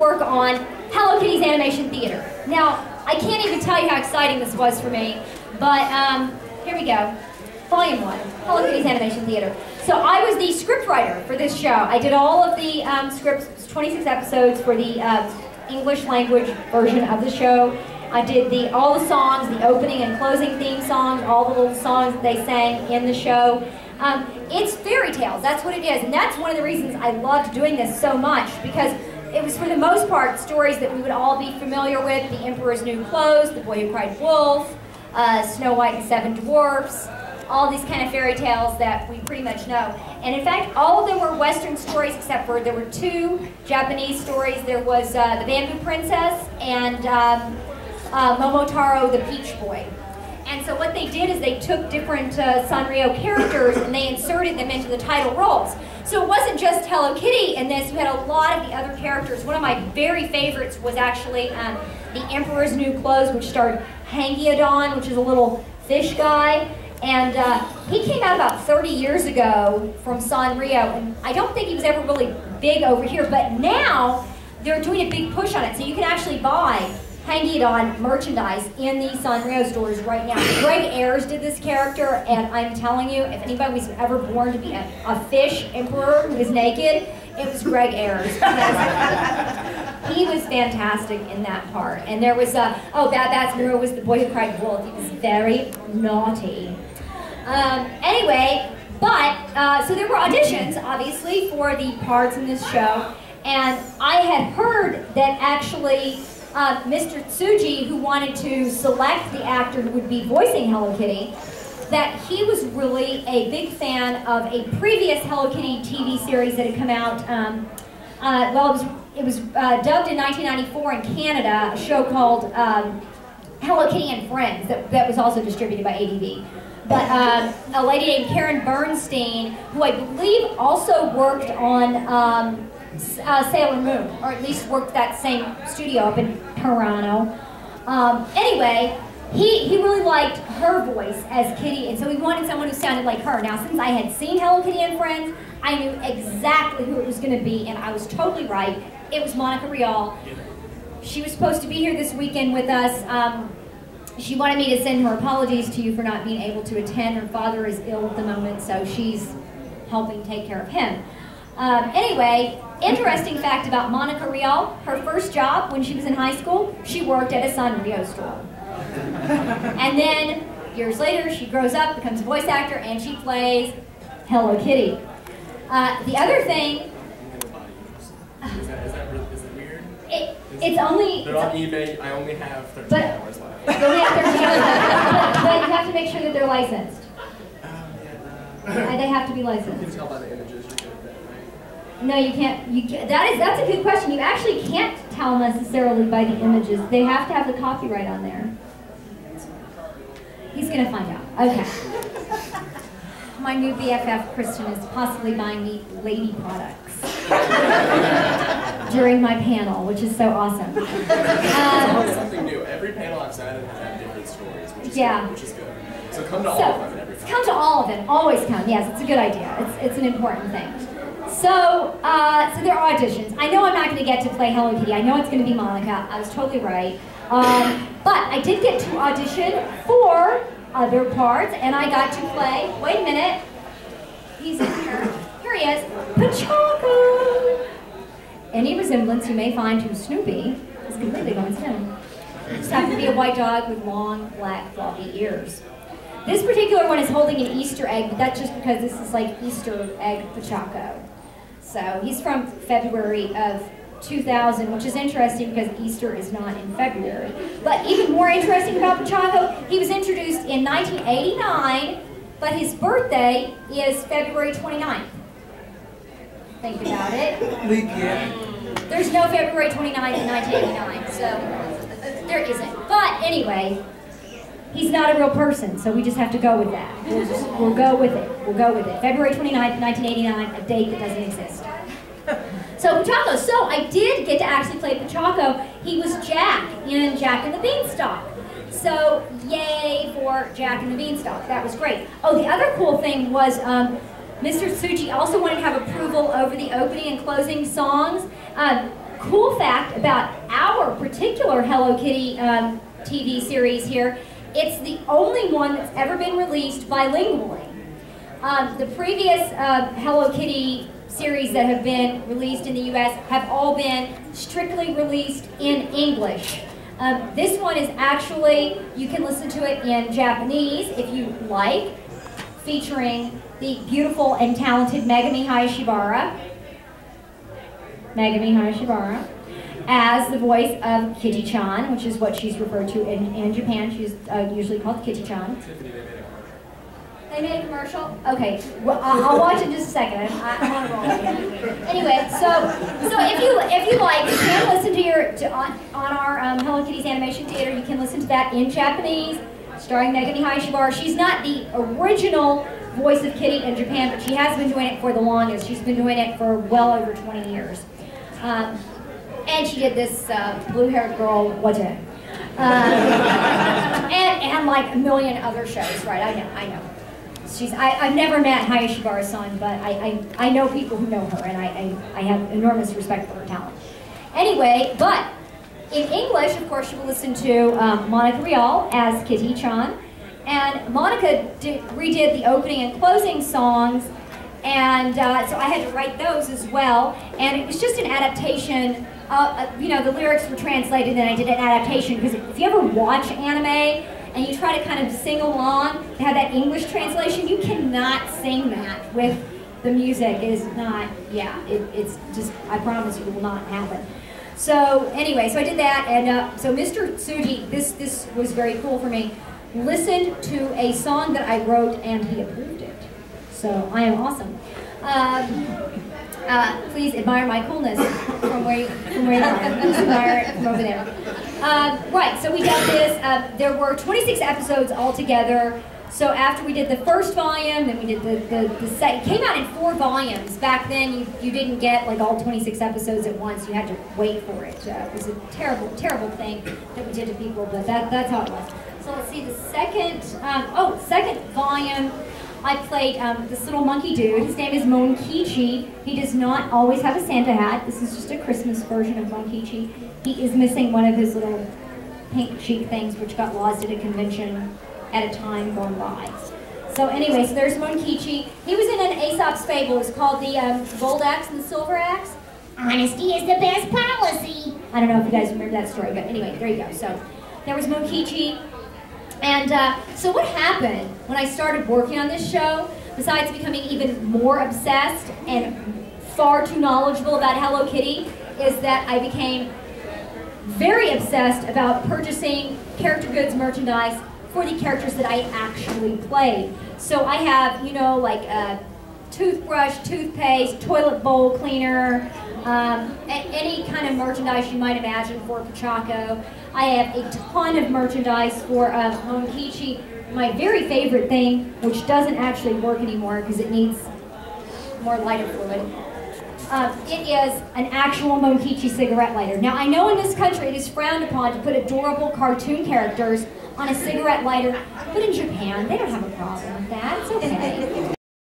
work on Hello Kitty's Animation Theater. Now, I can't even tell you how exciting this was for me, but here we go. Volume 1, Hello Kitty's Animation Theater. So I was the script writer for this show. I did all of the scripts, 26 episodes for the English language version of the show. I did all the songs, the opening and closing theme songs, all the little songs that they sang in the show. It's fairy tales, that's what it is, and that's one of the reasons I loved doing this so much, because it was for the most part stories that we would all be familiar with: The Emperor's New Clothes, The Boy Who Cried Wolf, Snow White and Seven Dwarfs, all these kind of fairy tales that we pretty much know. And in fact, all of them were Western stories, except for there were 2 Japanese stories. There was The Bamboo Princess and Momotaro the Peach Boy. And so what they did is they took different Sanrio characters and they inserted them into the title roles. So it wasn't just Hello Kitty in this, you had a lot of the other characters. One of my very favorites was actually The Emperor's New Clothes, which starred Hangiodon, which is a little fish guy. And he came out about 30 years ago from Sanrio, and I don't think he was ever really big over here, but now they're doing a big push on it. So you can actually buy Hangiodon merchandise in the Sanrio stores right now. Greg Ayers did this character, and I'm telling you, if anybody was ever born to be a fish emperor who was naked, it was Greg Ayers. He was fantastic in that part. And there was, Bad Bat's Mirror was the boy who cried wolf. He was very naughty. Anyway, so there were auditions, obviously, for the parts in this show, and I had heard that actually Mr. Tsuji, who wanted to select the actor who would be voicing Hello Kitty, that he was really a big fan of a previous Hello Kitty TV series that had come out. It was dubbed in 1994 in Canada, a show called Hello Kitty and Friends that was also distributed by ADV. But a lady named Karen Bernstein, who I believe also worked on Sailor Moon, or at least worked that same studio up in Toronto. Anyway, he really liked her voice as Kitty, and so he wanted someone who sounded like her. Now, since I had seen Hello Kitty and Friends, I knew exactly who it was going to be, and I was totally right. It was Monica Rial. She was supposed to be here this weekend with us. She wanted me to send her apologies to you for not being able to attend. Her father is ill at the moment, so she's helping take care of him. Anyway, interesting fact about Monica Rial, her first job when she was in high school, she worked at a Sanrio store. And then, years later, she grows up, becomes a voice actor, and she plays Hello Kitty. The other thing... Is it weird? It's only... They're on eBay, I only have 13 hours left. You only have 13 hours left, but you have to make sure that they're licensed. They have to be licensed. You can tell by the images you're good at that, right? No, you can't. That's a good question. You actually can't tell necessarily by the images. They have to have the copyright on there. He's going to find out. Okay. My new BFF, Kristen, is possibly buying me lady products during my panel, which is so awesome. It's something new. Every panel I've sat in has had different stories, which is good. So come to all of them every time. Come to all of them. Always come. Yes, it's a good idea. It's an important thing. So there are auditions. I know I'm not going to get to play Hello Kitty. I know it's going to be Monica. I was totally right. But I did get to audition for other parts, and I got to play, wait a minute, he's in here. Here he is, Pachaco. Any resemblance you may find to Snoopy is completely coincidental. You just have to be a white dog with long, black, floppy ears. This particular one is holding an Easter egg, but that's just because this is like Easter egg Pachaco. So he's from February of 2000, which is interesting because Easter is not in February. But even more interesting about Pachaco, he was introduced in 1989, but his birthday is February 29th. Think about it. There's no February 29th in 1989, so there isn't. But anyway, he's not a real person, so we just have to go with that. We'll go with it. We'll go with it. February 29th, 1989, a date that doesn't exist. So Pachaco, so I did get to actually play Pachaco. He was Jack in Jack and the Beanstalk. So yay for Jack and the Beanstalk. That was great. Oh, the other cool thing was Mr. Tsuji also wanted to have approval over the opening and closing songs. cool fact about our particular Hello Kitty TV series here, it's the only one that's ever been released bilingually. The previous Hello Kitty series that have been released in the US have all been strictly released in English. This one is actually, you can listen to it in Japanese if you like, featuring the beautiful and talented Megami Hayashibara. Megami Hayashibara as the voice of Kitty-chan, which is what she's referred to in Japan. She's usually called Kitty-chan. They made a commercial? Okay, well, I'll watch it in just a second. I want to roll it. Anyway, so if you like, you can listen to on our Hello Kitty's Animation Theater. You can listen to that in Japanese, starring Megami Hayashibara. She's not the original voice of Kitty in Japan, but she has been doing it for the longest. She's been doing it for well over 20 years. And she did this blue-haired girl, Wata. And like a million other shows, right? I know. I've never met Hayashibara-san, but I know people who know her, and I have enormous respect for her talent. Anyway, but in English, of course, you will listen to Monica Rial as Kitty-chan, and Monica redid the opening and closing songs, and so I had to write those as well, and it was just an adaptation. You know, the lyrics were translated, and I did an adaptation, because if you ever watch anime, and you try to kind of sing along, and have that English translation, you cannot sing that with the music. It is not, yeah, it's just, I promise you, it will not happen. So anyway, so I did that, and so Mr. Tsuji, this was very cool for me, listened to a song that I wrote, and he approved it. So I am awesome. Please admire my coolness from where you are. Please admire it from over there. Right, so we did this. There were 26 episodes altogether. So after we did the first volume, then we did the second. It came out in 4 volumes. Back then, you didn't get like all 26 episodes at once. You had to wait for it. It was a terrible, terrible thing that we did to people, but that's how it was. So let's see, the second, second volume. I played this little monkey dude. His name is Monkichi. He does not always have a Santa hat. This is just a Christmas version of Monkichi. He is missing one of his little pink cheek things, which got lost at a convention at a time gone by. So anyway, so there's Monkichi. He was in an Aesop's fable. It's called the Gold Axe and the Silver Axe. Honesty is the best policy. I don't know if you guys remember that story, but anyway, there you go. So there was Monkichi. And so what happened when I started working on this show, besides becoming even more obsessed and far too knowledgeable about Hello Kitty, is that I became very obsessed about purchasing character goods merchandise for the characters that I actually played. So I have, you know, like a toothbrush, toothpaste, toilet bowl cleaner, any kind of merchandise you might imagine for Pachako. I have a ton of merchandise for Monkichi. My very favorite thing, which doesn't actually work anymore because it needs more lighter fluid, it is an actual Monkichi cigarette lighter. Now, I know in this country it is frowned upon to put adorable cartoon characters on a cigarette lighter, but in Japan, they don't have a problem with that. It's okay.